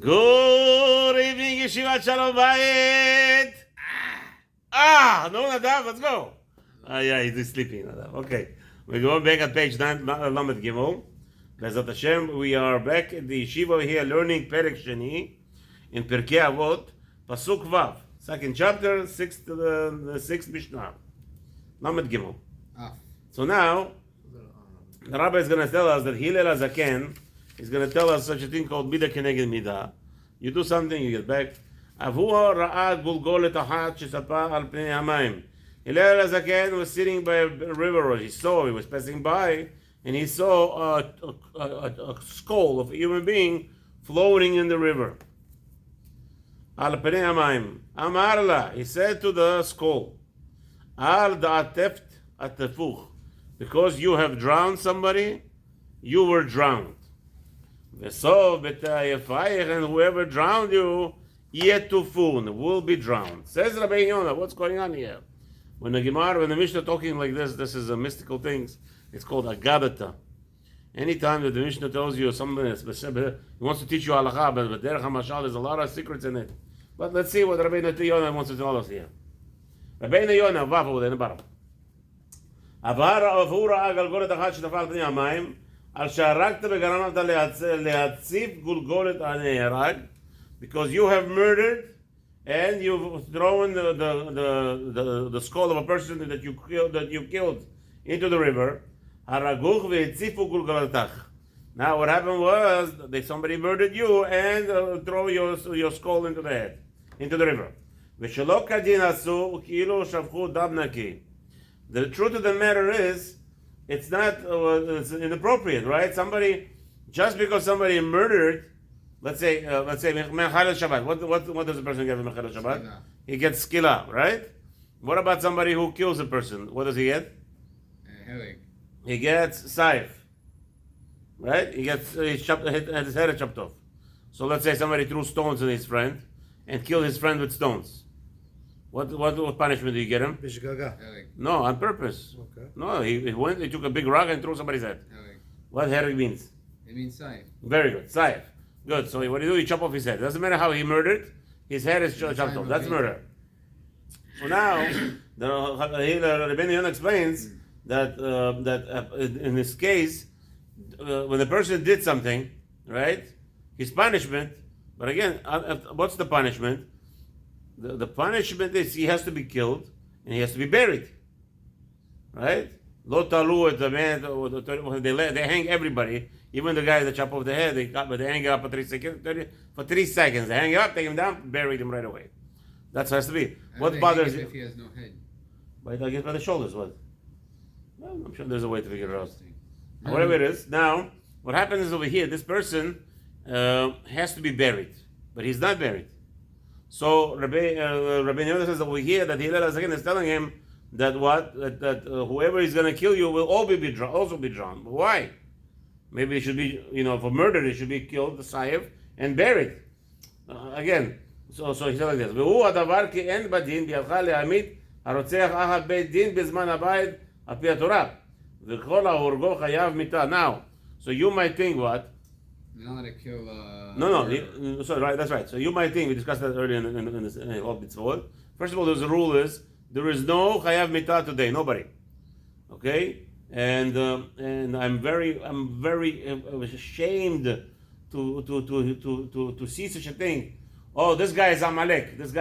Good evening, Yeshiva Shalom Bayit. No, Nadav, let's go. Yeah, he's sleeping, Nadav. Okay. We're going back at page 9, Lamed Gimel. Bezat Hashem, we are back at the Yeshiva here learning Perek Sheni in Pirkey Avoth, Pasuk Vav, second chapter, sixth Mishnah. Lamed Gimel. So now, the Rabbi is going to tell us that Hillel HaZaken is going to tell us such a thing called Midah Keneged Midah. You do something, you get back. Avoth ra'ad gulgolet achat shesapa al pnei hamayim. Hillel HaZaken was sitting by a river. He was passing by, and he saw a skull of a human being floating in the river. Al pnei hamayim. Amar la, he said to the skull, Al da'ateft atefuch. Because you have drowned somebody, you were drowned. And whoever drowned you, yetufun, will be drowned. Says Rabeinu Yonah, what's going on here? When the Mishnah talking like this is a mystical thing. It's called Agadata. Anytime that the Mishnah tells you something, he wants to teach you halakha, but Derech HaMashal, there's a lot of secrets in it. But let's see what Rabeinu Yonah wants to tell us here. Rabeinu Yonah, Vav, in the bottom. עבור ראה גלגולת אחת שטפה על פני המים, על שהרגת וגרמת להציף גולגולת הנהרג, because you have murdered and you've thrown the skull of a person that you killed into the river. הרגוך והציפו גולגולתך. Now what happened was somebody murdered you and throw your skull into the river. ושלא כדין עשו כאילו שפכו דם נקי. The truth of the matter is, it's not it's inappropriate, right? Just because somebody murdered, let's say Mechal Shabbat. What does a person get from Mechal Shabbat? He gets skila, right? What about somebody who kills a person? What does he get? He gets saif, right? He gets his head chopped off. So let's say somebody threw stones at his friend and killed his friend with stones. What punishment do you get him? No, on purpose. Okay. No, he took a big rock and threw somebody's head. What hereg means? It means saif. Very good, saif. Good. So what do you do? You chop off his head. Doesn't matter how he murdered. His head is chopped off. That's murder. So now, Rabeinu Yonah explains that in this case, when the person did something, right, his punishment. But again, what's the punishment? The punishment is he has to be killed and he has to be buried, right? Lo talu at the man. They hang everybody, even the guy that chop off the head. They hang it up for 3 seconds. For 3 seconds, they hang it up, take him down, bury him right away. That's how it has to be. What bothers you? If he has no head, By the shoulders. What? Well, I'm sure there's a way to figure it out. Whatever it is. Now, what happens is over here, this person has to be buried, but he's not buried. So Rabeinu Yonah says over here that Hillel HaZaken is telling him that whoever is going to kill you will also be drowned. But why? Maybe it should be, for murder, it should be killed, the saif, and buried. Again, so he said like this. והוא הדבר כי אין בדין בידך להעמיד הרוצח אח בית דין בזמן הבית על פי התורה. וכל ההורגו חייב מיתה. Now, so you might think what? not to kill. No. Sorry, right. That's right. So you might think we discussed that earlier in this forward. First of all, there's a rule is there is no chayav mitah today. Nobody. Okay, and I'm very ashamed to see such a thing. Oh, this guy is Amalek. I'd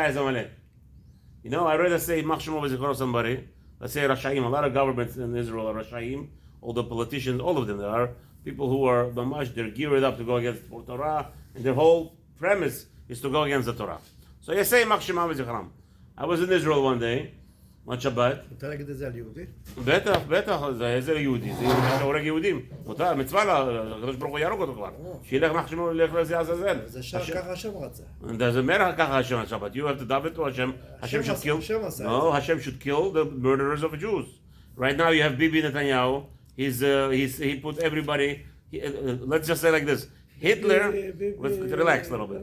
rather say machshemo v'zichor somebody. Let's say Rashaim. A lot of governments in Israel are Rashaim. All the politicians, all of them, there are people who are mamash, they're geared up to go against the Torah, and their whole premise is to go against the Torah. So you say mach shema v'zichram. I was in Israel one day, on Shabbat. מותר להגיד את זה על יהודי? בטח, זה יהודי, זה הורג יהודים. מותר, מצווה, הקדוש ברוך הוא יהרוג אותו כבר. שילך מח שמו ללך לזה עזאזל. זה ככה השם רצה. זה אומר ככה השם על Shabbat. You have to daven to Hashem. Hashem should kill. No, Hashem should kill the murderers of Jews. Right now you have Bibi Netanyahu. He put everybody. Let's just say like this: Hitler. Let's relax a little bit.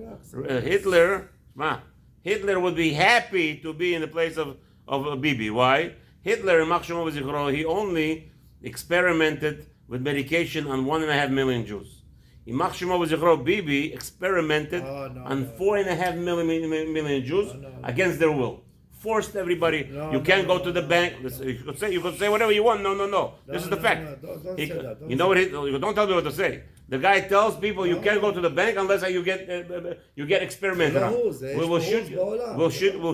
Hitler would be happy to be in the place of Bibi. Why? Hitler, he only experimented with medication on 1.5 million Jews. Imach Shemo V'Zichro Bibi experimented on 4.5 million Jews against their will. Forced everybody. You can't go to the bank. You could say whatever you want. No. This is the fact. Don't say that. You know what? Don't tell me what to say. The guy tells people you can't go to the bank unless you get experimented on. We'll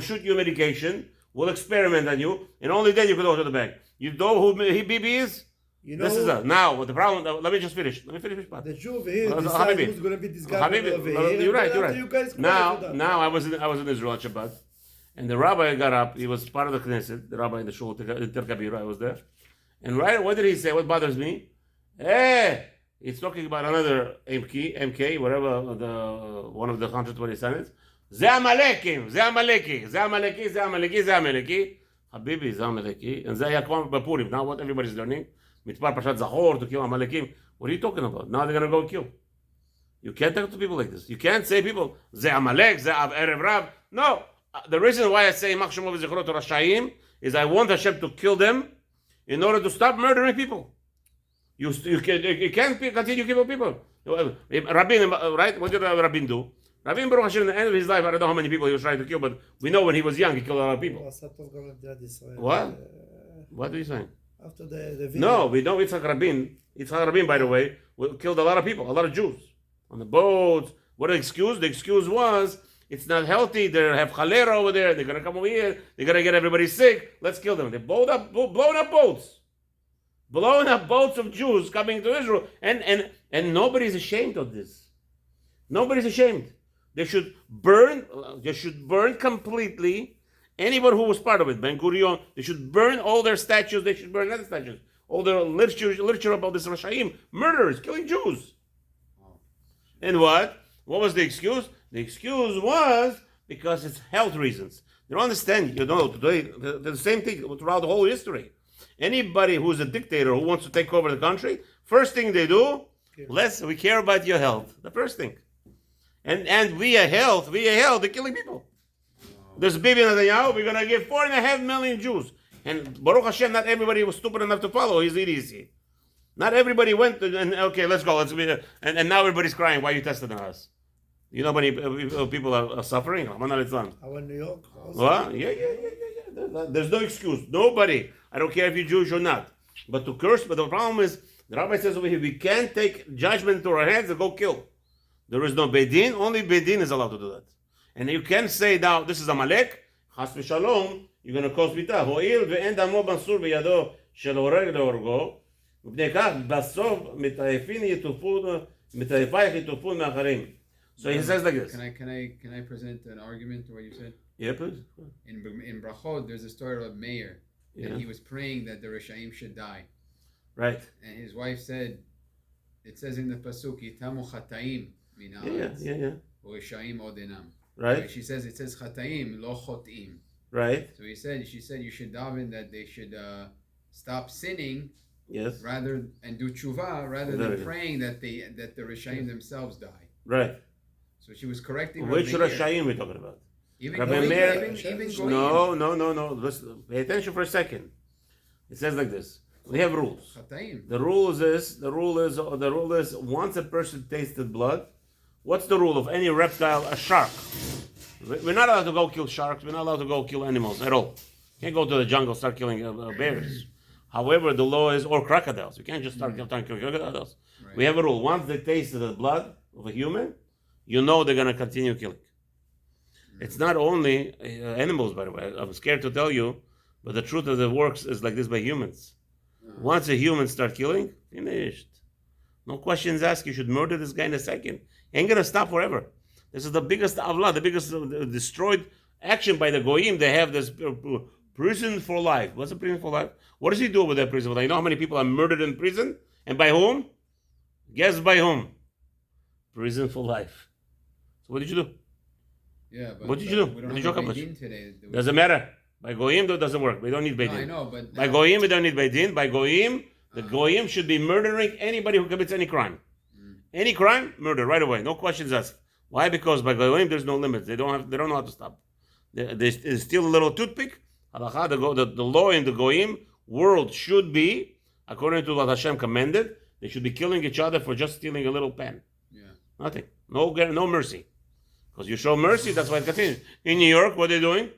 shoot you medication. We'll experiment on you, and only then you can go to the bank. You know who Bibi is? This is now the problem. Let me just finish. The Jew over here decide who's going to be this guy over here. You're right. You guys Now I was in Israel on Shabbat, and the rabbi got up. He was part of the Knesset. The rabbi in the shul, in Tel Kabir. I was there, and right. What did he say? What bothers me? Hey, he's talking about another MK, whatever one of the 120 sons. זה המלאקים, זה המלאקי, זה המלאקי, זה המלאקי, זה המלאקי. חביבי, זה המלאקי. And זה היה כמו בפורים. Now what everybody's learning. מתפר פרשת זכור, to kill המלאקים. What are you talking about? Now they're going to go kill. You can't talk to people like this. You can't say people, זה המלאק, זה ערב רב. No. The reason why I say יימח שמו וזכרו to רשעים is I want Hashem to kill them in order to stop murdering people. You can't continue killing people. Rabeinu, right? What did Rabeinu do? Rabeinu, Baruch Hashem, in the end of his life, I don't know how many people he was trying to kill, but we know when he was young, he killed a lot of people. What? What are you saying? After the video. No, we know Yitzhak Rabin, by the way, killed a lot of people, a lot of Jews. On the boats. What the excuse? The excuse was, it's not healthy, they have cholera over there, they're going to come over here, they're going to get everybody sick, let's kill them. They blown up boats. Blowing up boats of Jews coming to Israel. And nobody's ashamed of this. Nobody's ashamed. They should burn completely anyone who was part of it. Ben Gurion, they should burn all their statues, they should burn other statues. All their literature about this Rashaim, murderers, killing Jews. And what? What was the excuse? The excuse was because it's health reasons. You don't understand, today, the same thing throughout the whole history. Anybody who's a dictator who wants to take over the country, first thing they do, we care about your health. The first thing. And via health, they're killing people. There's Bibi Netanyahu, we're going to give 4.5 million Jews. And Baruch Hashem, not everybody was stupid enough to follow his idiocy. Not everybody went and okay, let's go. And now everybody's crying, why are you testing on us? You know how many people are suffering? Our New York. What? Yeah. There's no excuse. Nobody. I don't care if you're Jewish or not. But to curse, but the problem is, the rabbi says over here, we can't take judgment into our hands and go kill. There is no Bedin, only Bedin is allowed to do that. And you can't say now, this is Amalek, Chas v'shalom, you're going to cause bitah. Ho'il ve'en damo bansur b'yado shel horeg le'orgo, ובני כך בסוף מטייפייך יטופון מאחרים. So he says like this. Can I present an argument to what you said? Yeah, please. In Brachot, there's a story of Meir. And he was praying that the Rishaim should die. Right. And his wife said, it says in the Pasuk, Yitamu chataim min haaretz, u'rishaim odinam. Right. She says, it says chataim, lo chotim. Right. So she said you should daven that they should stop sinning, yes, and do tshuva, rather than praying that the Rishaim themselves die. Right. So she was correcting. Which Rishaim we're talking about? Even No. Listen, pay attention for a second. It says like this. We have rules. The rule is once a person tasted blood, what's the rule of any reptile? A shark. We're not allowed to go kill sharks. We're not allowed to go kill animals at all. Can't go to the jungle start killing bears. However, the law is, or crocodiles. You can't just start killing crocodiles. Right. We have a rule. Once they tasted the blood of a human, you know they're going to continue killing. It's not only animals, by the way. I'm scared to tell you, but the truth of the works is like this by humans. Once a human start killing, finished. No questions asked. You should murder this guy in a second. Ain't gonna stop forever. This is the biggest avla, the biggest destroyed action by the goyim. They have this prison for life. What's a prison for life? What does he do with that prison for life? You know how many people are murdered in prison? And by whom? Guess by whom? Prison for life. So what did you do? Yeah, but what did you do? We don't have Beidin today. Doesn't matter. By goyim, that doesn't work. We don't need Beidin. No, I know, but by goyim, we don't need Beidin. By goyim, the goyim should be murdering anybody who commits any crime. Any crime, murder right away. No questions asked. Why? Because by goyim, there's no limits. They don't know how to stop. They steal a little toothpick. Halakha, the law in the goyim world should be, according to what Hashem commanded, they should be killing each other for just stealing a little pen. Nothing. No mercy. Because you show mercy, that's why it continues. In New York, what are they doing?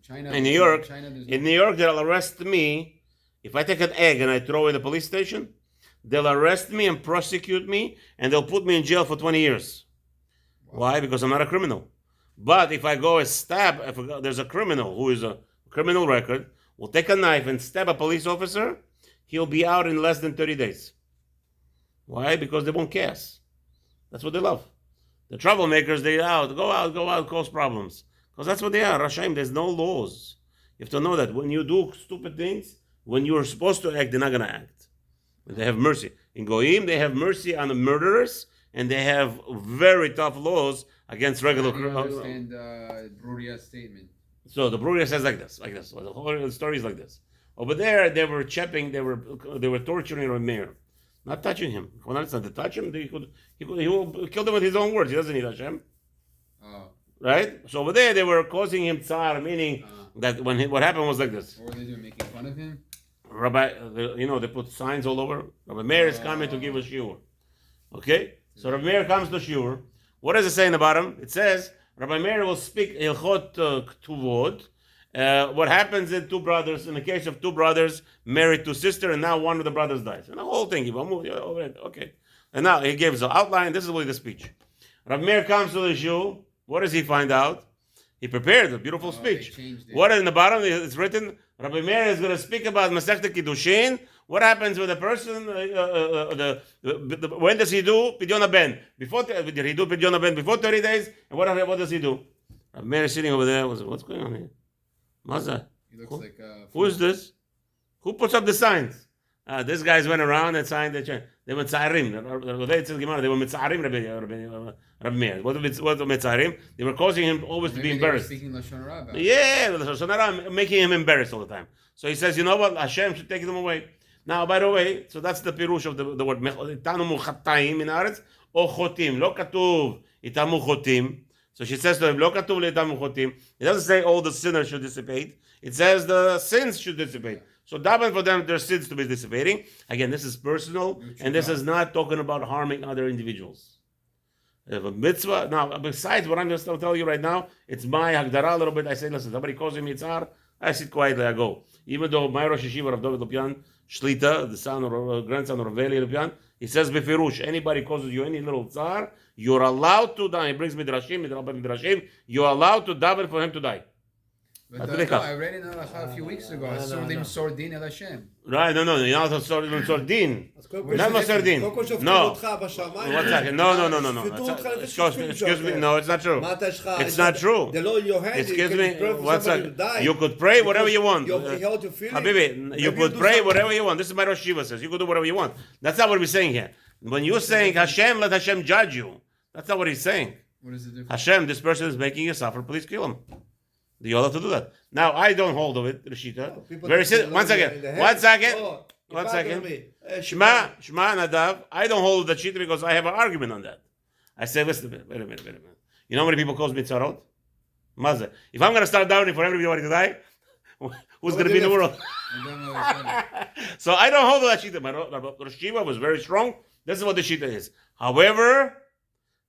In New York, they'll arrest me. If I take an egg and I throw it in the police station, they'll arrest me and prosecute me, and they'll put me in jail for 20 years. Wow. Why? Because I'm not a criminal. But if I go and stab, there's a criminal who is a criminal record, will take a knife and stab a police officer, he'll be out in less than 30 days. Why? Because they won't cast. That's what they love. The troublemakers, they go out, cause problems. Because that's what they are. Rashaim, there's no laws. You have to know that when you do stupid things, when you're supposed to act, they're not going to act. They have mercy. In Goyim, they have mercy on the murderers, and they have very tough laws against regular criminals. I understand Bruria's statement. So the Bruria says like this. So the whole story is like this. Over there, they were chapping, they were torturing Rameir. Not touching him. When I said to touch him, he will kill them with his own words. He doesn't need Hashem. Right? So over there, they were causing him tsar, meaning that what happened was like this. What were they doing, making fun of him? They put signs all over. Rabbi Meir is coming to give a shiur. Okay? So Rabbi Meir comes to shiur. What does it say in the bottom? It says, Rabbi Meir will speak Ilchot Ktuvot. What happens in two brothers, in the case of two brothers married to sister, and now one of the brothers dies. And the whole thing, okay. And now he gives an outline. This is really the speech. Rabbi Meir comes to the shul. What does he find out? He prepared a beautiful speech. What in the bottom? It's written, Rabbi Meir is going to speak about Masechta Kiddushin. What happens with a person? When does he do Pidyon HaBen? Did he do Pidyon HaBen before 30 days? And what does he do? Rabbi Meir is sitting over there. What's going on here? Maza. He looks like who is this? Who puts up the signs? This guys went around and signed the chain. They were mitzarim. They were mitzarim. Rabbi Meir. What mitzarim? They were causing him always to be embarrassed. Speaking Lashon Hara. Yeah, Lashon Hara, making him embarrassed all the time. So he says, you know what? Hashem should take them away. Now, by the way, so that's the pirush of the word. Itanu muchatayim in Aretz or chotim. Lo katuv itamu chotim. So she says to him, Lo katuv le'itamu chotim. It doesn't say all the sinners should dissipate. It says the sins should dissipate. So daven for them, their sins to be dissipating. Again, this is personal, and this is not talking about harming other individuals. They have a mitzvah. Now, besides what I'm just going to tell you right now, it's my hagdara a little bit. I say, listen, somebody calls me mitzar, I sit quietly, I go. Even though my Rosh Yeshiva, Rav David Lupyan, Shlita, the son or grandson of Raveli Lupyan, he says, Befirush, anybody causes you any little tsar, you're allowed to die. He brings midrashim, you're allowed to daven for him to die. But I read in Halacha a few weeks ago, Asurim Sordin El Hashem. Right, no, you're not Sordin. Not Sordin. No. 1 second. No. Excuse me. No, it's not true. It's not true. Excuse me. 1 second. You could pray whatever you want. Habibi, you could pray whatever you want. This is my Rosh Yeshiva says. You could do whatever you want. That's not what we're saying here. When you're saying Hashem, let Hashem judge you. That's not what he's saying. What is the difference? Hashem, this person is making you suffer. Please kill him. You're allowed to do that. Now, I don't hold of it, Rishita. Very simple. 1 second. 1 second. 1 second. Shema, Nadav. I don't hold the Shita because I have an argument on that. I say, listen, wait a minute. You know how many people calls me tzarot? Maza. If I'm going to start doubting for everybody to die, who's going to be in the world? So I don't hold that Shita. My Rosh Yeshiva was very strong. This is what the Shita is. However,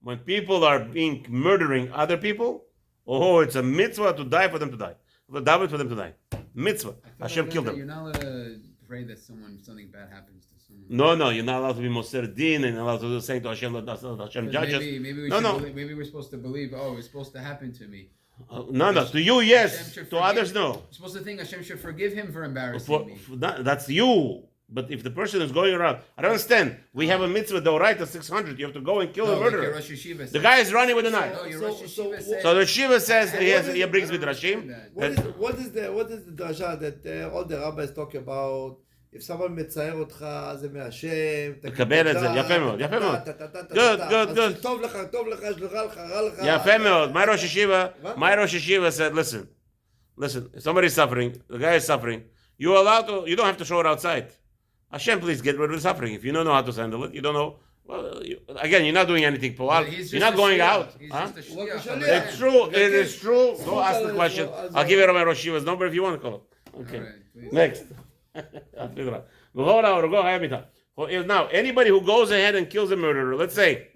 when people are murdering other people, it's a mitzvah to die for them to die. Daven for them to die. Mitzvah. Hashem killed them. You're not allowed to pray that something bad happens to someone. No, you're not allowed to be Moser Din and allowed to say to Hashem, let Hashem judge us. Maybe we're supposed to believe, it's supposed to happen to me. No, to you, yes. To others, no. You're supposed to think Hashem should forgive him for embarrassing me. That's you. But if the person is going around, I don't understand. We have a mitzvah, the right of 600. You have to go and kill the murderer. The guy is running with a knife. So the Shiva says he brings midrashim. What is the drasha that all the rabbis talk about? If someone מתצער אותך, זה מהשם, תקבל את זה, יפה מאוד. Good. טוב לך, שלך לך, רע לך. יפה מאוד. My Rosh Yeshiva said, listen, if somebody's suffering, the guy is suffering, you don't have to show it outside. Hashem, please get rid of the suffering. If you don't know how to handle it, you don't know. Well, you're not doing anything. You're not going out. It's true. It is true. Go ask the question. I'll give you my Rosh Yeshiva's number if you want to call. Okay. Next. Now, anybody who goes ahead and kills a murderer, let's say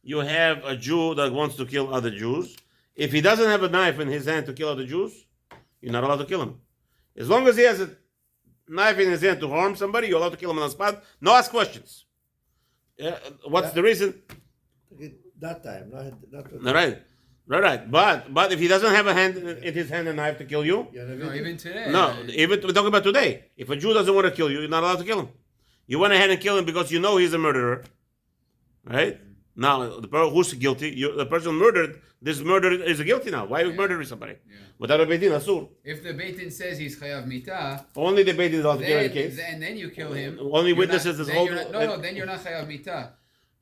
you have a Jew that wants to kill other Jews. If he doesn't have a knife in his hand to kill other Jews, you're not allowed to kill him. As long as he has a knife in his hand to harm somebody, you're allowed to kill him on the spot. No ask questions. What's the reason? That time, Right. But if he doesn't have in his hand a knife to kill you, No, even today. no, even we're talking about today. If a Jew doesn't want to kill you, you're not allowed to kill him. You went ahead and kill him because you know he's a murderer, right? Now, who's guilty? The person murdered. This murderer is guilty now. Why are you murdering somebody? Yeah. Without a Beit Din, asur. If the Beit Din says he's chayav mitah, Only the Beit Din is allowed to kill in the case. and then you kill him. Only you're witnesses not, is hold. then you're not chayav mitah.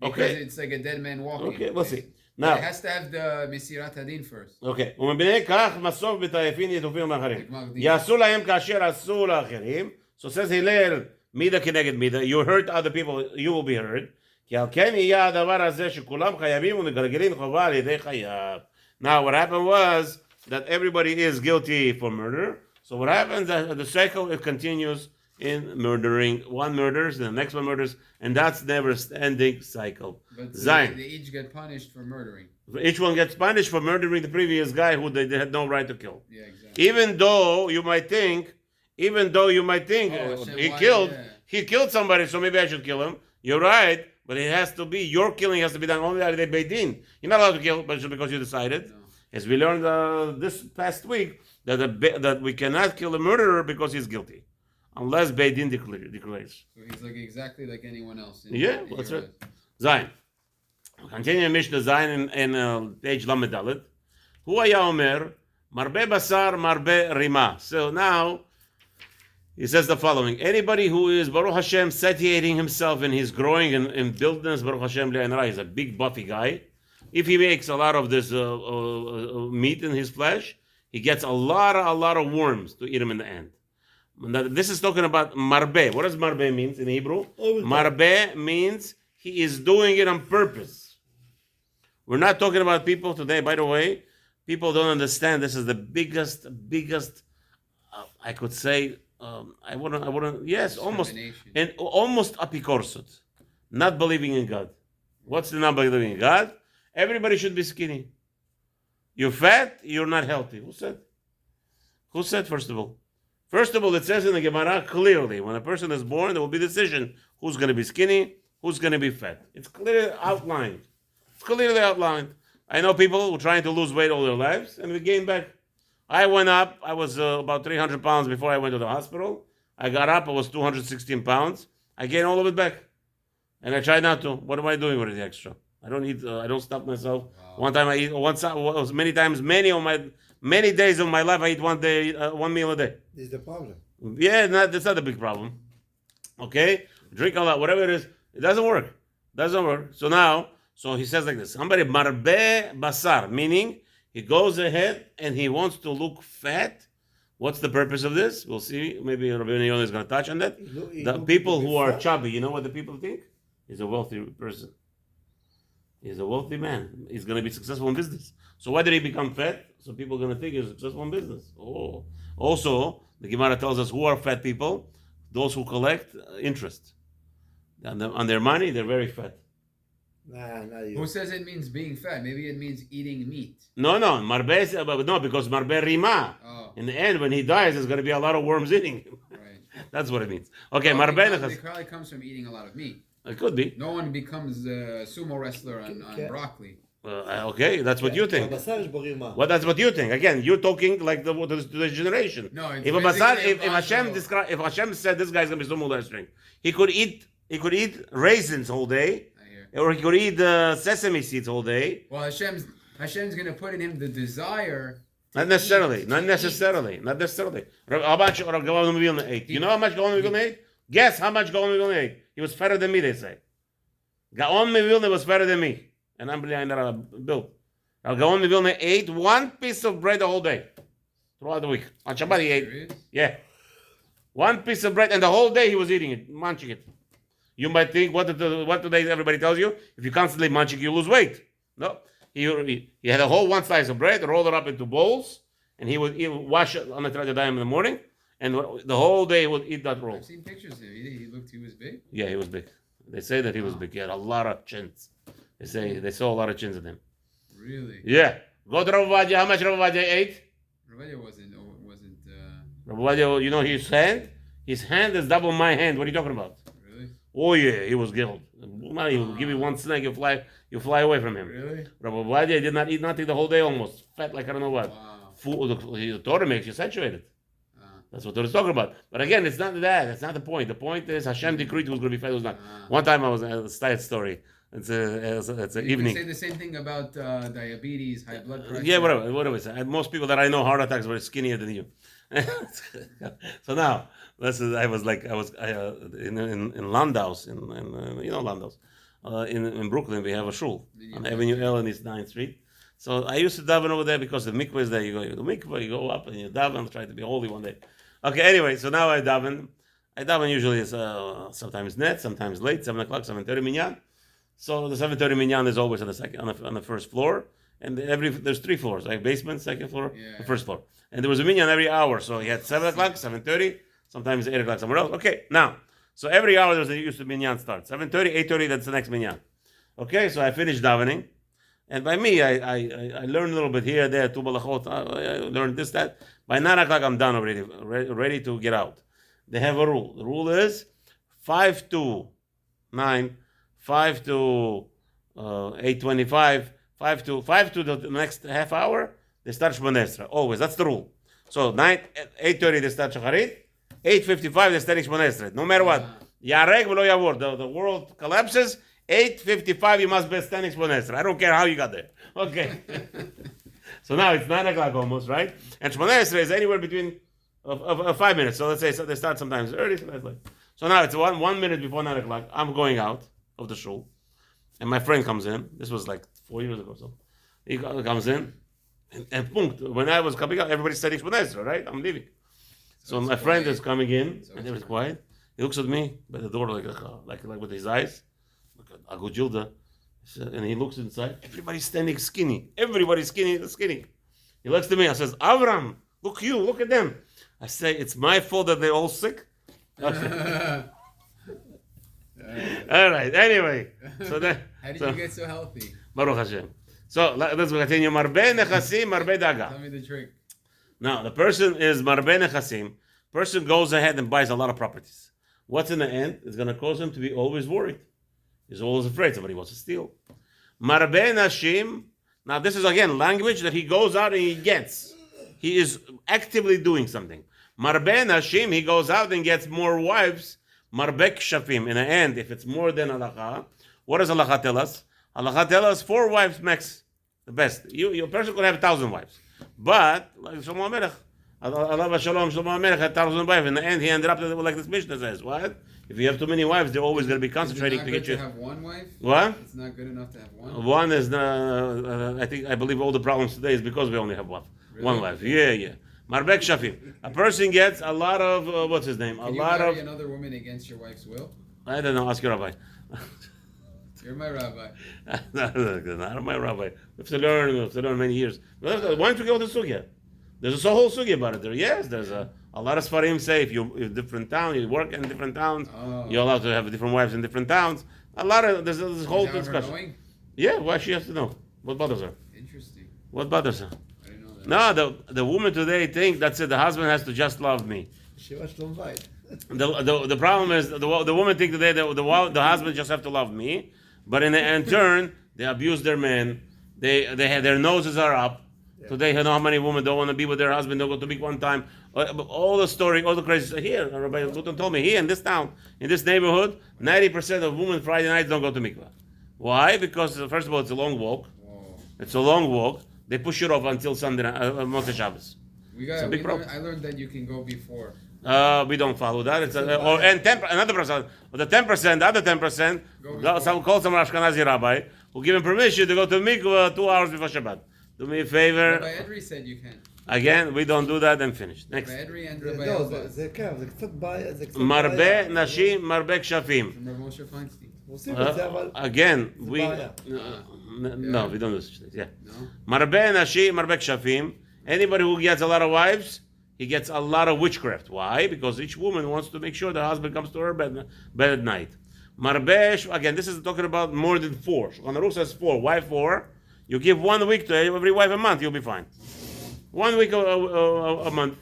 Because Okay. it's like a dead man walking. Okay, we'll see. But Now, it has to have the Mesirat Hadin first. אוקיי, ומפני כך מסוף בטייפין יטופים מאחרים. יעשו להם כאשר עשו לאחרים. So says הלל, מידה כנגד מידה. You hurt other people, you will be hurt. כי על כן יהיה הדבר הזה שכולם חייבים ומגלגלים חובה על ידי חייב. Now what happened was that everybody is guilty for murder. So what happens that the cycle it continues in murdering. One murders, the next one murders, and that's never-ending cycle. But Zion. they each get punished for murdering. Each one gets punished for murdering the previous guy who they had no right to kill. Yeah, exactly. Even though you might think Hashem, he killed somebody, so maybe I should kill him. You're right, but it has to be, your killing has to be done only out of the Beit Din. You're not allowed to kill, but just because you decided. No. As we learned this past week, that we cannot kill a murderer because he's guilty. Unless Beit Din declares. So he's like exactly like anyone else. Yeah, that's right. Zayin. Continue Mishnah Zayin in page Lamed Dalet. Hu haya omer, marbe basar, marbe rima. So now, he says the following. Anybody who is, Baruch Hashem, satiating himself and he's growing in buildness, Baruch Hashem, he's a big buffy guy. If he makes a lot of this meat in his flesh, he gets a lot of worms to eat him in the end. This is talking about marbe. What does marbe mean in Hebrew? Marbe means he is doing it on purpose. We're not talking about people today, by the way. People don't understand. This is the biggest, I could say, I wouldn't, yes, almost apikorsut. Not believing in God. What's the not believing in God? Everybody should be skinny. You're fat, you're not healthy. Who said? Who said, first of all? First of all, it says in the Gemara clearly, when a person is born, there will be a decision who's going to be skinny, who's going to be fat. It's clearly outlined. I know people who are trying to lose weight all their lives, and we gain back. I went up, I was about 300 pounds before I went to the hospital. I got up, I was 216 pounds. I gained all of it back. And I tried not to. What am I doing with the extra? I don't eat, I don't stop myself. Wow. One time I eat, many days of my life, I eat one meal a day. This is the problem. Yeah, that's not a big problem. Okay? Drink a lot, whatever it is. It doesn't work. So he says like this. Somebody marbe basar, meaning he goes ahead and he wants to look fat. What's the purpose of this? We'll see. Maybe Rabeinu Yonah is going to touch on that. The people who are chubby, you know what the people think? He's a wealthy person. He's a wealthy man. He's going to be successful in business. So why did he become fat? So people are going to think he's successful in business. Oh. Also, the Gemara tells us who are fat people? Those who collect interest. On their money, they're very fat. Nah, not you. Who says it means being fat? Maybe it means eating meat. No, because marbe rima. Oh. In the end, when he dies, there's going to be a lot of worms eating him. Right. That's what it means. Okay, well, marbe. It probably comes from eating a lot of meat. It could be. No one becomes a sumo wrestler on broccoli. Okay, that's what you think. That's what you think. Again, you're talking like the generation. No, it's if Hashem said this guy's gonna be sumo wrestling, he could eat raisins all day, or he could eat sesame seeds all day. Well, Hashem's gonna put in him the desire. Not necessarily. How much Gaon Vilna ate? You know how much Gaon Vilna ate? Guess how much Gaon Vilna ate? He was fatter than me, they say. Gaon Vilna was fatter than me. And I'm built. Gaon Vilna ate one piece of bread the whole day. Throughout the week. On Shabbat he ate. Yeah. One piece of bread, and the whole day he was eating it, munching it. You might think, what today everybody tells you? If you constantly munching, you lose weight. No. He had a whole one slice of bread, rolled it up into bowls, and he would wash it on the Tratadayim in the morning, and the whole day he would eat that roll. I've seen pictures of him. He was big. Yeah, he was big. They say that he was big. He had a lot of chins. They say they saw a lot of chins in him. Really? Yeah. Go to Rabbi Ovadia. How much Rabbi Ovadia ate? Rabbi wasn't. Rabbi Ovadia, you know his hand? His hand is double my hand. What are you talking about? Really? Oh yeah, he was gilled. He will give you one snake, you fly away from him. Really? Rabbi Ovadia did not eat nothing the whole day almost. Fat like I don't know what. Wow. The Torah makes you saturated. That's what Torah is talking about. But again, it's not that. That's not the point. The point is Hashem decreed who was going to be fed, who was not. One time I was at a side story. It's an evening. You say the same thing about diabetes, high blood pressure. Yeah, whatever. Most people that I know, heart attacks were skinnier than you. So now, I was in Landau's, in you know Landau's, in Brooklyn. We have a shul on Avenue L and East 9th Street. So I used to daven over there because the mikveh is there. You go to the mikveh, you go up and you daven, try to be holy one day. Okay, anyway, so now I daven. I daven usually sometimes net, sometimes late, 7 o'clock, 7:30 minyan. So the 7:30 minyan is always on the first floor, and there's 3 floors, like basement, second floor, the first floor, and there was a minyan every hour. So he had 7 o'clock, 7:30, sometimes 8 o'clock somewhere else. Okay, now, so every hour there's a used to minyan start. 7:30, 8:30, that's the next minyan. Okay, so I finished davening, and by me, I learned a little bit here, there, 2 balachot, I learned this, that. By 9 o'clock I'm done already, ready to get out. They have a rule. The rule is 5 to 9. 5 to 8:25, 5 to the next half hour, they start Shmoneh Esrei. Always, that's the rule. So 8:30 they start Shacharit, 8:55 they start Shmoneh Esrei. No matter what, Yareg v'lo yavor. The world collapses. 8:55 you must be standing Shmoneh Esrei. I don't care how you got there. Okay. So now it's 9 o'clock almost, right? And Shmoneh Esrei is anywhere between 5 minutes. So let's say they start sometimes early, sometimes late. So now it's 1 minute before 9 o'clock. I'm going out of the shul, and my friend comes in. This was like 4 years ago. So he comes in, and punkt. When I was coming out, everybody's studying Shmoneh Esrei, right? I'm leaving. So my friend is coming in, and everybody's quiet. He looks at me by the door like with his eyes, like a agujilda, and he looks inside. Everybody's standing skinny. Everybody's skinny. He looks to me. I says, Avram, look at them. I say, it's my fault that they're all sick. All right. Anyway, so then how did you get so healthy? Baruch Hashem. So let's continue. Marbe nechasim, marbe daga. Tell me the trick. Now the person is marbe nechasim. Person goes ahead and buys a lot of properties. What's in the end? It's going to cause him to be always worried. He's always afraid somebody wants to steal. Marbe nashim. Now this is again language that he goes out and he gets. He is actively doing something. Marbe nashim. He goes out and gets more wives. Marbek shafim. In the end, if it's more than halacha, what does halacha tell us? Halacha tell us 4 wives max, the best. Your person could have 1,000 wives, but like Shlomo HaMelech, Allah Shalom, Shlomo HaMelech had 1,000 wives. In the end, he ended up like this Mishnah says. What? If you have too many wives, they're always going to be concentrating to get you. Is it not good to have 1 wife? What? It's not good enough to have 1. One is I believe all the problems today is because we only have one. Really? 1 wife. Yeah. Marbek shafim. A person gets a lot of what's his name? Can you marry another woman against your wife's will? I don't know. Ask your rabbi. You're my rabbi. Not my rabbi. We have to learn many years. Why don't we go to sugya? There's a whole sugya about it there. Yes, there's a lot of Sfarim say if you different town, you work in different towns, you're allowed to have different wives in different towns. There's this whole discussion. Yeah, why she has to know? What bothers her? Interesting. What bothers her? I didn't know that. No, the woman today think that's it. The husband has to just love me. The problem is the woman think today that the husband just have to love me, but in turn they abuse their men. They have their noses are up. Yeah. Today, you know how many women don't want to be with their husband, don't go to mikvah one time. All the story, all the crazy here. Rabbi Luton told me here in this town, in this neighborhood, 90% of women Friday nights don't go to mikvah. Why? Because first of all, it's a long walk. Whoa. It's a long walk. They push it off until Sunday, Motzei Shabbos. It's a big problem. I learned that you can go before. We don't follow that. It's another percent. The 10%, the other 10%. Some call some Ashkenazi rabbi who give him permission to go to mikvah 2 hours before Shabbat. Do me a favor. Rabbi Edry said you can. Again, we don't do that and finish. Next. Rabbi Edry and Rabbi Avoth. Marbe nashim, marbe kshafim. From Rabbi Moshe Feinstein. Again, no, we don't do such things. Yeah. Marbe nashim, marbe kshafim. Anybody who gets a lot of wives, he gets a lot of witchcraft. Why? Because each woman wants to make sure the husband comes to her bed at night. Marbesh, again, this is talking about more than 4. Shulchan Aruch says 4. Why 4? You give 1 week to every wife a month, you'll be fine. 1 week a month.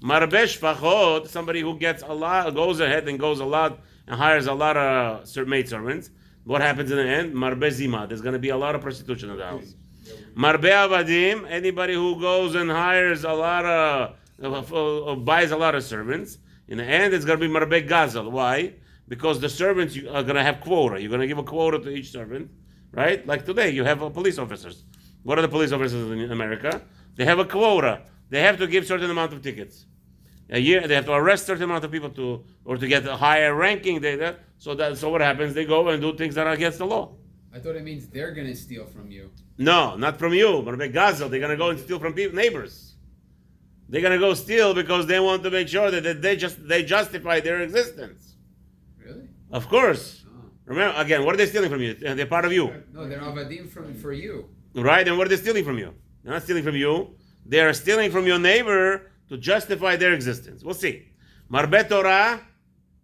Marbesh Fachot, somebody who gets a lot, goes ahead and goes a lot and hires a lot of maid servants. What happens in the end? Marbe Zima. There's going to be a lot of prostitution in the house. Marbe Avadim, anybody who goes and hires a lot of, buys a lot of servants. In the end, it's going to be Marbe Gazel. Why? Because the servants are going to have quota. You're going to give a quota to each servant, right? Like today, you have police officers. What are the police officers in America? They have a quota. They have to give certain amount of tickets. A year, they have to arrest certain amount of people to get a higher ranking data. So what happens? They go and do things that are against the law. I thought it means they're going to steal from you. No, not from you. Marbe Gazel, they're going to go and steal from neighbors. They're going to go steal because they want to make sure that they justify their existence. Really? Of course. Oh. Remember, again, what are they stealing from you? They're part of you. No, they're avadim for you. Right? And what are they stealing from you? They're not stealing from you. They are stealing from your neighbor to justify their existence. We'll see. Marbe Torah,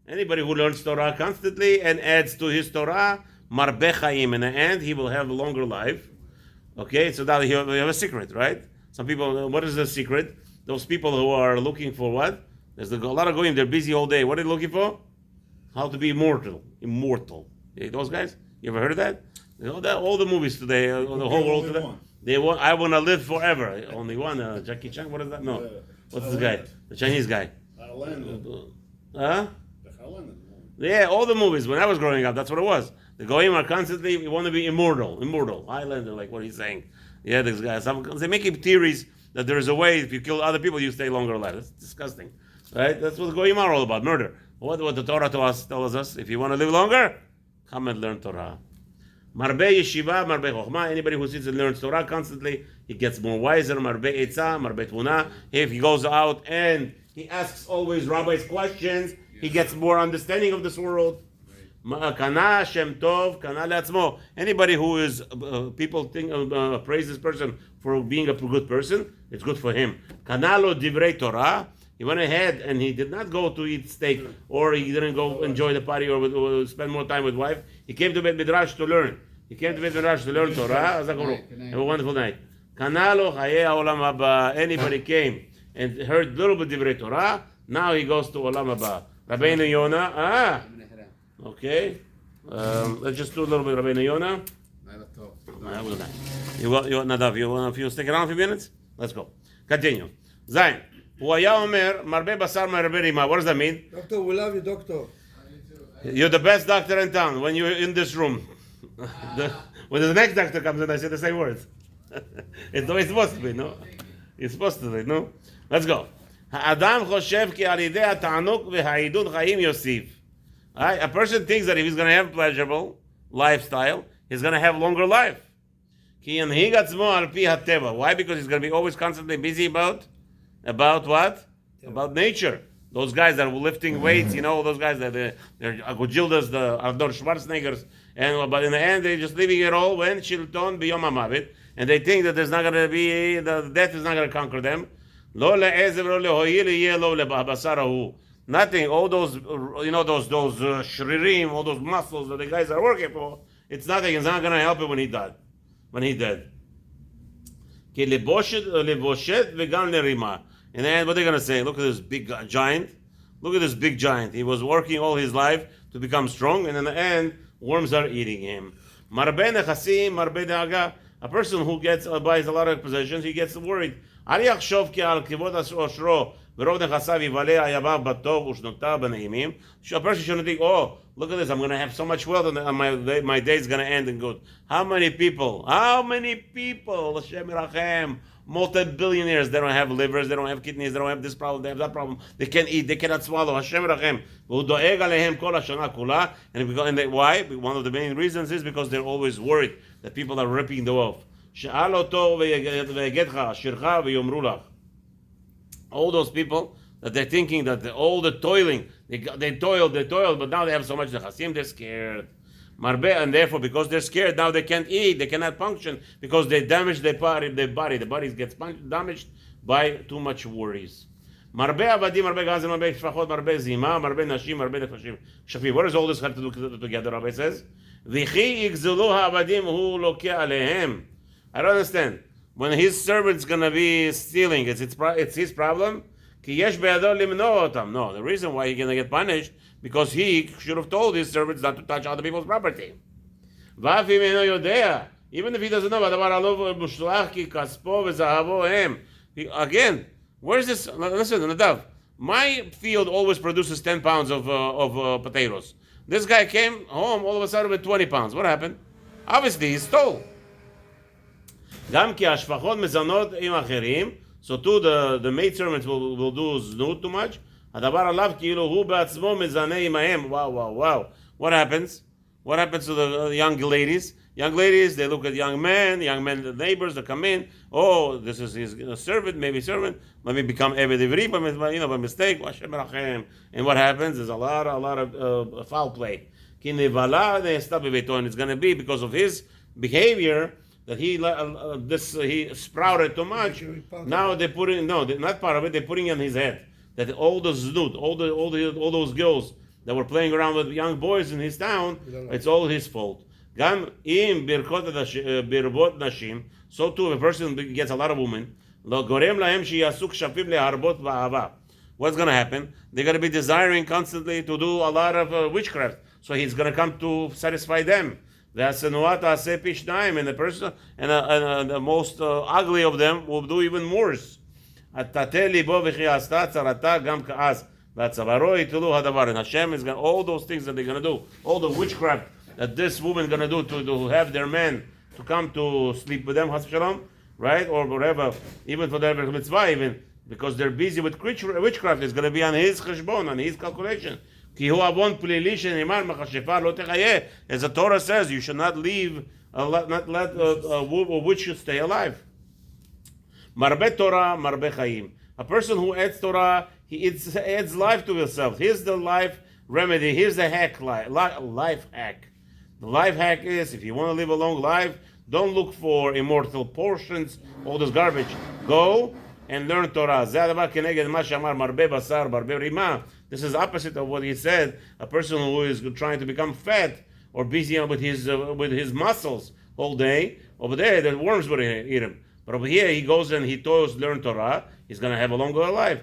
anybody who learns Torah constantly and adds to his Torah, Marbe Chaim, in the end, he will have a longer life. Okay, so now we have a secret, right? Some people, what is the secret? Those people who are looking for what? There's a lot of goyim, they're busy all day. What are they looking for? How to be immortal. Okay, those guys, you ever heard of that? You know, all the movies today, the whole world today. I want to live forever. Only one, Jackie Chan, what is that? No. What's this guy? The Chinese guy. Huh? Yeah, all the movies. When I was growing up, that's what it was. The goyim are constantly, we want to be immortal. Highlander, like what he's saying. Yeah, this guy. They make theories that there is a way, if you kill other people, you stay longer alive. That's disgusting. Right? That's what the goyim are all about, murder. What the Torah tells us, if you want to live longer, come and learn Torah. Marbe Yeshiva, Marbe Chochma, anybody who sits and learns Torah constantly, he gets more wiser. Marbe Eitzah, Marbe Tvuna. If he goes out and he asks always rabbis questions, he gets more understanding of this world. Kana Shem Tov, Kana Le'atzmo. Anybody who is, people think, praise this person for being a good person, it's good for him. Kana Lo Divrei Torah. He went ahead and he did not go to eat steak, or he didn't go enjoy the party, or spend more time with wife. He came to Beit Midrash to learn. He came to Beit Midrash to learn Torah. Have a wonderful night. Kanalo Chaye Olam Haba. Anybody came and heard a little bit Divrei Torah, now he goes to Olam Haba. Rabeinu Yonah. Okay. Let's just do a little bit of Rabeinu Yonah. Nadav, you stick around for a few minutes? Let's go. Continue. Zayin. הוא היה אומר, מרבה בשר מרבה רימה. What does that mean? Doctor, we love you, doctor. You're the best doctor in town when you're in this room. When the next doctor comes in, I say the same words. It's the way it's supposed to be, no? It's supposed to be, no? Let's go. האדם חושב כי על ידי התענוג והעידוד חיים יוסיף. A person thinks that if he's going to have pleasurable lifestyle, he's going to have longer life. כי ינהיג עצמו על פי הטבע. Why? Because he's going to be always constantly busy about what? About nature. Those guys that are lifting weights, you know, those guys that they're Agogildas, the Arnold Schwarzeneggers, but in the end they're just leaving it all when Shilton biyom hamavit, and they think that there's not going to be, the death is not going to conquer them. Lo le'ezev lo lehoyil yeh lo lebasarahu. Nothing. All those, you know, those shririm, all those muscles that the guys are working for, it's nothing. It's not going to help him when he died. When he dead. Ki leboshet v'gam lerima. In the end, what are they going to say? Look at this big giant. Look at this big giant. He was working all his life to become strong, and in the end, worms are eating him. Marbe nechasim, marbe da'aga. A person who buys a lot of possessions, he gets worried. Al yachshov ki al kivod oshro v'rov nechasav yivale ayabav batov u'shnoktav b'neimim. A person shouldn't think, oh, look at this, I'm going to have so much wealth, and my day is going to end in good. How many people, Hashem Yerachem, multi-billionaires, they don't have livers, they don't have kidneys, they don't have this problem, they have that problem, they can't eat, they cannot swallow. Hashem Yerachem. And why? One of the main reasons is because they're always worried that people are ripping them off. All those people that they're thinking that all the toiling, they toiled, but now they have so much nechasim, they're scared. And therefore, because they're scared, now they can't eat, they cannot function, because they damage their body. The body gets damaged by too much worries. מרבה עבדים, מרבה גזל, מרבה שפחות, מרבה זימה, מרבה נשים, מרבה נפשים שפים. What does all this have to do together, Rabbi says? וכי יגזלו העבדים, הוא לוקח עליהם. I don't understand. When his servant's going to be stealing, it's his problem? כי יש בידו למנוע אותם. No, the reason why he's going to get punished, because he should have told his servants not to touch other people's property. ואף אם אינו יודע, even if he doesn't know, הדבר עליו מושלך כי כספו וזהבו הם. Again, where's this? Listen, Nadav, my field always produces 10 pounds of potatoes. This guy came home all of a sudden with 20 pounds. What happened? Obviously, he stole. גם כי השפחות מזונות עם אחרים, so too the maid servants will do znud too much. הדבר עליו כאילו הוא בעצמו מזנה עמהם. Wow. What happens? What happens to the young ladies? Young ladies, they look at young men, the neighbors, they come in. Oh, this is his servant, maybe servant. Let me become Eved Ivri, by mistake. And what happens? There's a lot of foul play. And it's going to be because of his behavior that he sprouted too much. Now they're putting, not part of it, they're putting it on his head. That all the znud, all those girls that were playing around with young boys in his town, it's all his fault. גם אם ברבות נשים, so too if a person gets a lot of women, לא גורם להם שיעשו כשפים להרבות באהבה. What's going to happen? They're going to be desiring constantly to do a lot of witchcraft. So he's going to come to satisfy them. והשנואה תעשה פי שניים, and the person, and the most ugly of them will do even worse. התתה ליבו וכי עשתה צרתה גם כעס. והצווארו יתלו הדבר. And Hashem is going to, all those things that they're going to do, all the witchcraft that this woman going to do to have their man to come to sleep with them, shalom, right? Or whatever, even for their mitzvah, even, because they're busy with witchcraft, it's going to be on his cheshbon, on his calculation. As the Torah says, you should not leave, not let a witch stay alive. Marbe Torah, marbe chayim. A person who adds Torah, he adds life to himself. Here's the life remedy. Here's the life hack. The life hack is, if you want to live a long life, don't look for immortal portions, all this garbage. Go and learn Torah. This is opposite of what he said. A person who is trying to become fat or busy with his muscles all day, over there, the worms would eat him. But over here, he goes and he toils learn Torah. He's going to have a longer life.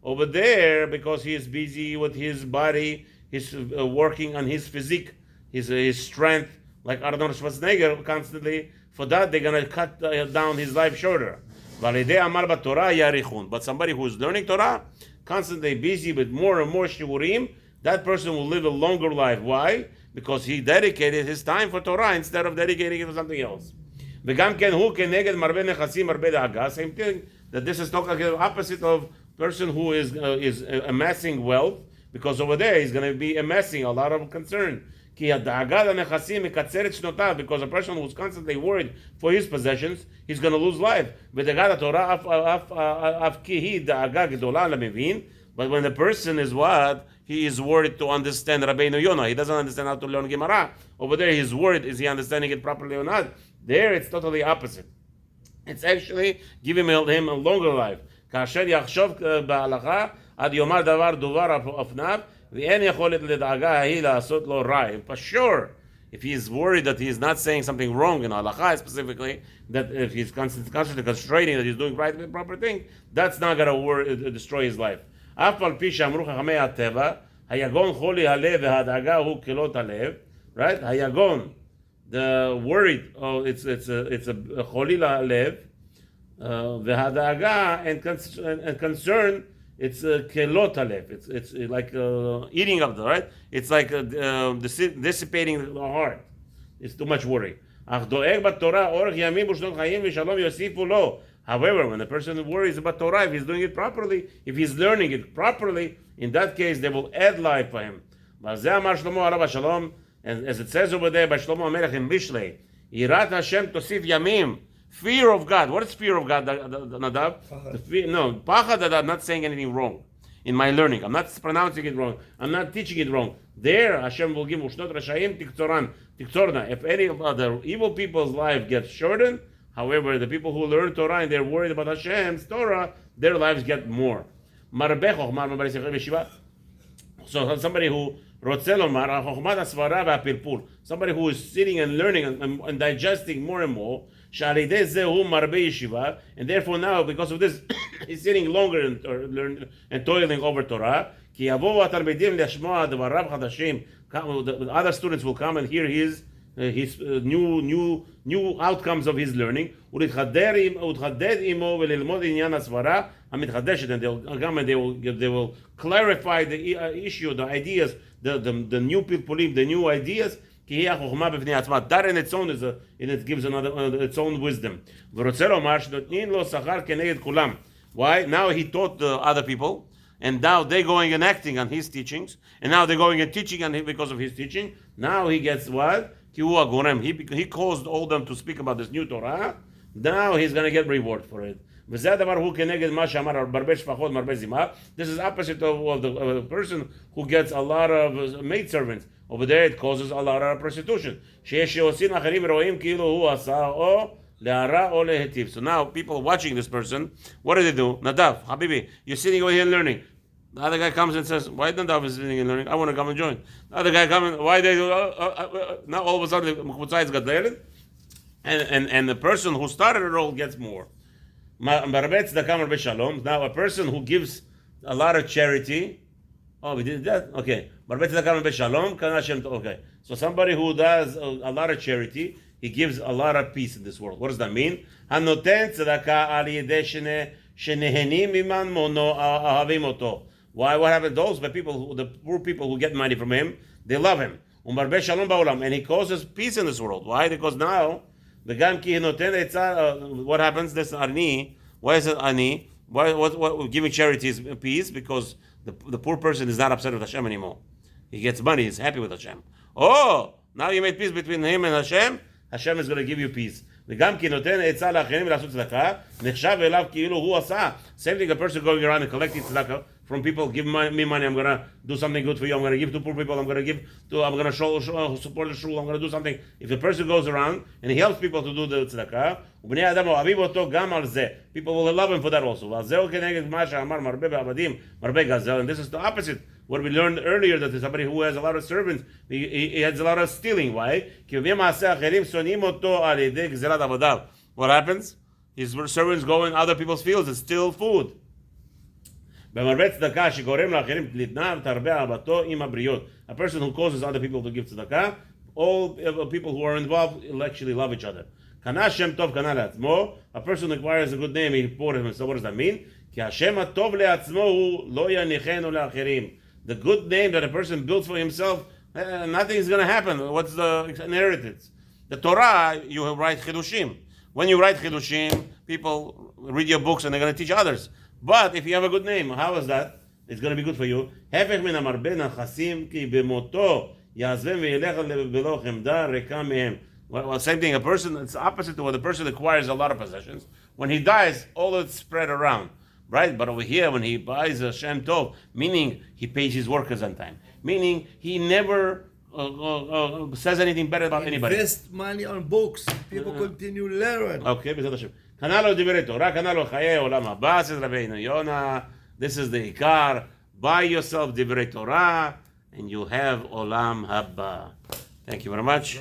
Over there, because he is busy with his body, he's working on his physique, his strength, like Arnold Schwarzenegger constantly. For that, they're going to cut down his life shorter. But somebody who is learning Torah, constantly busy with more and more shiurim, that person will live a longer life. Why? Because he dedicated his time for Torah instead of dedicating it to something else. Same thing, that this is talking the opposite of person who is amassing wealth, because over there he's going to be amassing a lot of concern. Because a person who's constantly worried for his possessions, he's going to lose life. But when the person is what? He is worried to understand Rabeinu Yonah. He doesn't understand how to learn Gemara. Over there he's worried, is he understanding it properly or not? There it's totally opposite. It's actually giving him a longer life. For sure, if he's worried that he's not saying something wrong in halacha specifically, that if he's constantly concentrating that he's doing right the proper thing, that's not going to destroy his life. Right? Hayagon, the worried, it's a choli lalev, v'hadaga, and concern, it's kelot alev. It's like eating up the, right? It's like dissipating the heart. It's too much worry. However, when a person worries about Torah, if he's doing it properly, if he's learning it properly, in that case, they will add life for him. And as it says over there by Shlomo HaMelech in Mishlei, Yirat Hashem tosif yamim. Fear of God. What is fear of God, Nadav? Pachad that I'm not saying anything wrong in my learning. I'm not pronouncing it wrong. I'm not teaching it wrong. There, Hashem will give Ushnot Rashayim Tiktorna. If any of the evil people's life gets shortened, However, the people who learn Torah and they're worried about Hashem's Torah, their lives get more. So somebody who somebody who is sitting and learning and digesting more and more, and therefore now, because of this, he's sitting longer and toiling over Torah. The other students will come and hear his new outcomes of his learning. And they will clarify the issue, the ideas, the new people, the new ideas. That in its own it gives its own wisdom. Why? Now he taught the other people, and now they're going and acting on his teachings, and now they're going and teaching on him because of his teaching. Now he gets what? He caused all them to speak about this new Torah. Now he's going to get reward for it. This is opposite of the person who gets a lot of maidservants. Over there it causes a lot of prostitution. So now people watching this person, what do they do? Nadav, Habibi, you're sitting over here learning. The other guy comes and says, why Nadav is sitting and learning? I want to come and join. The other guy comes, why they do? Now all of a sudden the Kutzai's got learned. And the person who started it all gets more. Now a person who gives a lot of charity. Oh, we did that? Okay. Okay. So somebody who does a lot of charity, he gives a lot of peace in this world. What does that mean? Why? What happened? Those people, the poor people who get money from him, they love him. And he causes peace in this world. Why? Because now, what happens? This ani. Why is it ani? What giving charity is peace? Because the poor person is not upset with Hashem anymore. He gets money. He's happy with Hashem. Oh, now you made peace between him and Hashem. Hashem is going to give you peace. Same thing, a person going around and collecting tzedakah from people, give me money, I'm going to do something good for you, I'm going to give to poor people, I'm going to support the shul, I'm going to do something. If a person goes around and he helps people to do the tzedakah, people will love him for that also. And this is the opposite. What we learned earlier, that somebody who has a lot of servants, he has a lot of stealing. Why? What happens? His servants go in other people's fields and steal food. A person who causes other people to give tzedakah, all people who are involved will actually love each other. A person who acquires a good name, he poured him. So what does that mean? The good name that a person builds for himself, nothing is going to happen. What's the inheritance? The Torah, you write chidushim. When you write chidushim, people read your books and they're going to teach others. But if you have a good name, how is that? It's going to be good for you. Well, same thing. A person, it's opposite to what the person acquires a lot of possessions. When he dies, all it's spread around. Right? But over here, when he buys a Shem Tov, meaning he pays his workers on time, meaning he never says anything bad about anybody. Invest money on books. People continue learn. Okay, B'ezrat Hashem. Kanalo divrei Torah, kanalo chayei olam haba, says Rabeinu Yonah. This is the ikar. Buy yourself divrei Torah, and you have olam haba. Thank you very much.